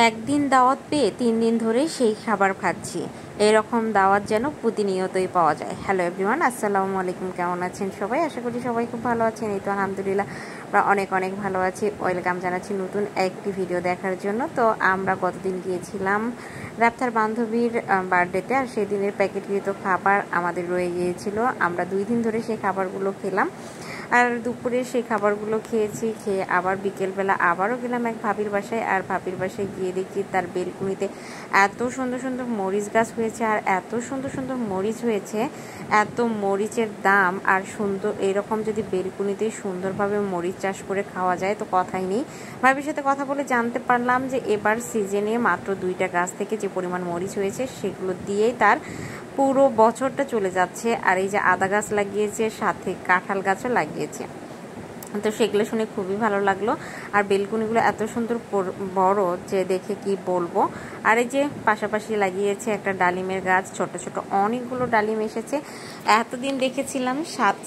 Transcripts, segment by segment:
একদিন দাওয়াত পেয়ে 3 দিন ধরে সেই খাবার খাচ্ছি। এরকম দাওয়াত যেন প্রতিনিয়তই পাওয়া যায়। হ্যালো এভরিওয়ান, আসসালামু আলাইকুম। কেমন আছেন সবাই? আশা করি সবাই খুব ভালো আছেন। এই তো আলহামদুলিল্লাহ আমরা অনেক অনেক ভালো আছি। ওয়েলকাম জানাচ্ছি নতুন একটি ভিডিও দেখার জন্য। তো আমরা গতদিন গিয়েছিলাম রাপ্তার বান্ধবীর বার্থডেতে, আর সেদিনের প্যাকেটকৃত খাবার আমাদের রয়ে গিয়েছিল। আমরা 2 দিন ধরে সেই খাবারগুলো খেলাম, আর দুপুরে সেই খাবারগুলো খেয়ে আবার বিকেলবেলা আবারও গেলাম এক ভাবির বাসায়। আর ভাবির বাসায় গিয়ে দেখি তার বেলকুনিতে এত সুন্দর সুন্দর মরিচ গাছ হয়েছে, আর এত সুন্দর সুন্দর মরিচ হয়েছে, এত মরিচের দাম। আর সুন্দর এরকম যদি বেলকুনিতে সুন্দরভাবে মরিচ চাষ করে খাওয়া যায় তো কথাই নেই। ভাবির সাথে কথা বলে জানতে পারলাম যে এবার সিজনে মাত্র 2টা গাছ থেকে যে পরিমাণ মরিচ হয়েছে সেগুলো দিয়েই তার পুরো বছরটা চলে যাচ্ছে। আর এই যে আদা গাছ লাগিয়েছে, সাথে কাঁঠাল গাছও লাগিয়েছে, তো সেগুলো শুনে খুবই ভালো লাগলো। আর বেলকুনিগুলো এত সুন্দর বড় যে দেখে কি বলবো। আর এই যে পাশাপাশি লাগিয়েছে একটা ডালিমের গাছ, ছোট ছোট অনেকগুলো ডালিম এসেছে। এতদিন দেখেছিলাম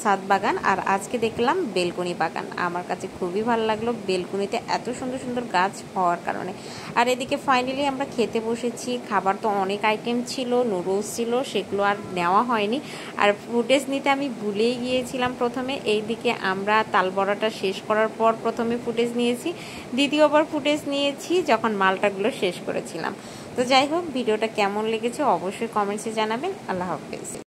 ছাদ বাগান, আর আজকে দেখলাম বেলকুনি বাগান। আমার কাছে খুবই ভালো লাগলো বেলকুনিতে এত সুন্দর সুন্দর গাছ হওয়ার কারণে। আর এদিকে ফাইনালি আমরা খেতে বসেছি। খাবার তো অনেক আইটেম ছিল, নুডলস ছিল, সেগুলো আর নেওয়া হয়নি। আর ফুটেজ নিতে আমি ভুলেই গিয়েছিলাম প্রথমে। এইদিকে আমরা তালবড়াটা শেষ করার পর প্রথমে ফুটেজ নিয়েছি, দ্বিতীয়বার ফুটেজ নিয়েছি যখন মালটাগুলো শেষ করেছিলাম। তো যাই হোক, ভিডিওটা কেমন লেগেছে অবশ্যই কমেন্টসে জানাবেন। আল্লাহ হাফেজ।